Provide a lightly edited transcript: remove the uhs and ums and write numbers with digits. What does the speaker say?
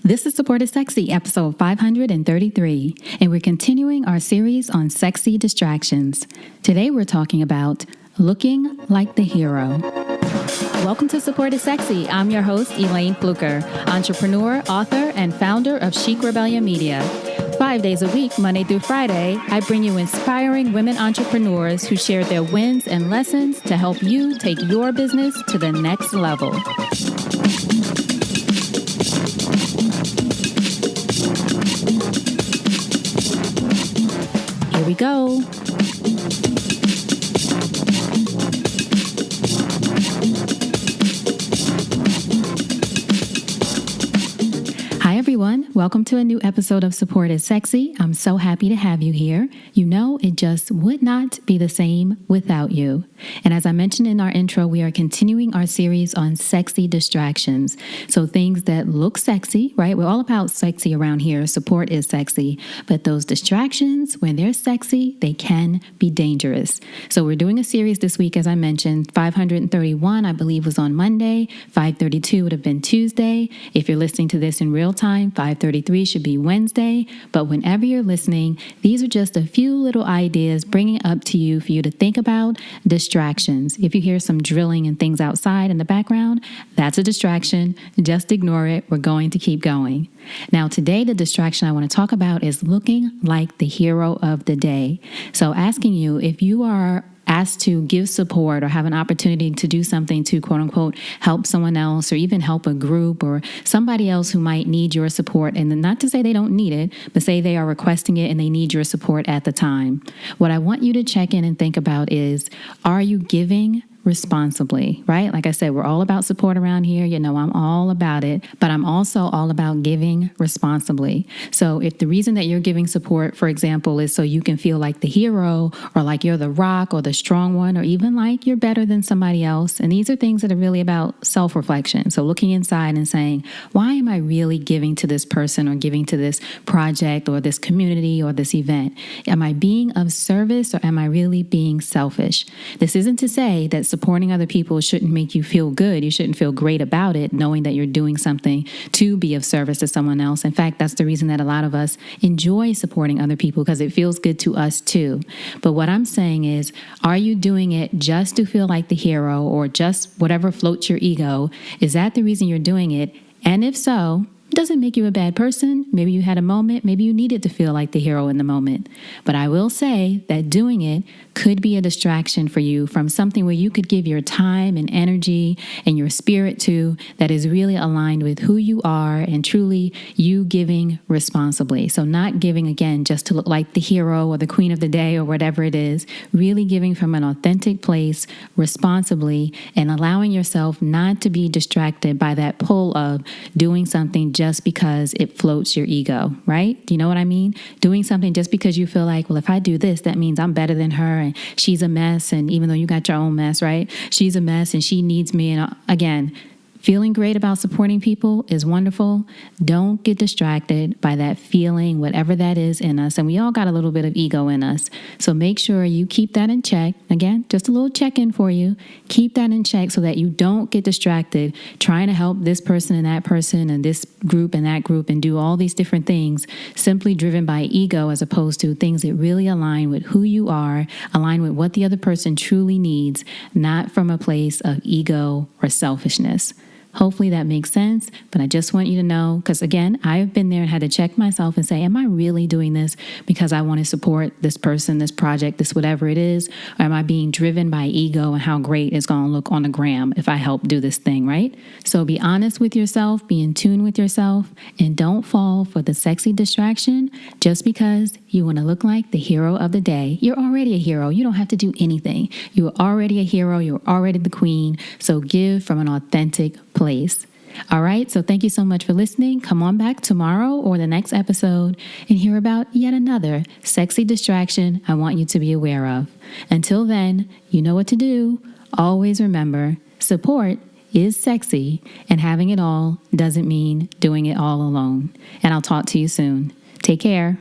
This is Support is Sexy, episode 533, and we're continuing our series on sexy distractions. Today we're talking about looking like the hero. Welcome to Support is Sexy. I'm your host, Elayne Fluker, entrepreneur, author, and founder of Chic Rebellion Media. 5 days a week, Monday through Friday, I bring you inspiring women entrepreneurs who share their wins and lessons to help you take your business to the next level. Here we go. Hi, everyone. Welcome to a new episode of Support is Sexy. I'm so happy to have you here. You know, it just would not be the same without you. And as I mentioned in our intro, we are continuing our series on sexy distractions. So things that look sexy, right? We're all about sexy around here. Support is sexy. But those distractions, when they're sexy, they can be dangerous. So we're doing a series this week, as I mentioned. 531, I believe, was on Monday. 532 would have been Tuesday. If you're listening to this in real time, 533 should be Wednesday. But whenever you're listening, these are just a few little ideas bringing it up to you for you to think about distractions. If you hear some drilling and things outside in the background, that's a distraction. Just ignore it. We're going to keep going. Now, today, the distraction I want to talk about is looking like the hero of the day. So asking you, if you are asked to give support or have an opportunity to do something to quote unquote help someone else or even help a group or somebody else who might need your support, and not to say they don't need it, but say they are requesting it and they need your support at the time. What I want you to check in and think about is, are you giving responsibly, right? Like I said, we're all about support around here. You know, I'm all about it, but I'm also all about giving responsibly. So if the reason that you're giving support, for example, is so you can feel like the hero or like you're the rock or the strong one, or even like you're better than somebody else. And these are things that are really about self-reflection. So looking inside and saying, why am I really giving to this person or giving to this project or this community or this event? Am I being of service or am I really being selfish? This isn't to say that supporting other people shouldn't make you feel good. You shouldn't feel great about it, knowing that you're doing something to be of service to someone else. In fact, that's the reason that a lot of us enjoy supporting other people, because it feels good to us too. But what I'm saying is, are you doing it just to feel like the hero or just whatever floats your ego? Is that the reason you're doing it? And if so, doesn't make you a bad person. Maybe you had a moment. Maybe you needed to feel like the hero in the moment. But I will say that doing it could be a distraction for you from something where you could give your time and energy and your spirit to that is really aligned with who you are and truly you giving responsibly. So not giving, again, just to look like the hero or the queen of the day or whatever it is, really giving from an authentic place responsibly and allowing yourself not to be distracted by that pull of doing something just because it floats your ego, right? Do you know what I mean? Doing something just because you feel like, well, if I do this, that means I'm better than her and she's a mess. And even though you got your own mess, right? She's a mess and she needs me. And again, feeling great about supporting people is wonderful. Don't get distracted by that feeling, whatever that is in us. And we all got a little bit of ego in us. So make sure you keep that in check. Again, just a little check-in for you. Keep that in check so that you don't get distracted trying to help this person and this group and that group and do all these different things simply driven by ego, as opposed to things that really align with who you are, align with what the other person truly needs, not from a place of ego or selfishness. Hopefully that makes sense, but I just want you to know, because again, I've been there and had to check myself and say, am I really doing this because I want to support this person, this project, this whatever it is, or am I being driven by ego and how great it's going to look on the gram if I help do this thing, right? So be honest with yourself, be in tune with yourself, and don't fall for the sexy distraction just because you want to look like the hero of the day. You're already a hero. You don't have to do anything. You are already a hero. You're already the queen. So give from an authentic place. All right, so thank you so much for listening. Come on back tomorrow or the next episode and hear about yet another sexy distraction I want you to be aware of. Until then, you know what to do. Always remember, support is sexy, and having it all doesn't mean doing it all alone. And I'll talk to you soon. Take care.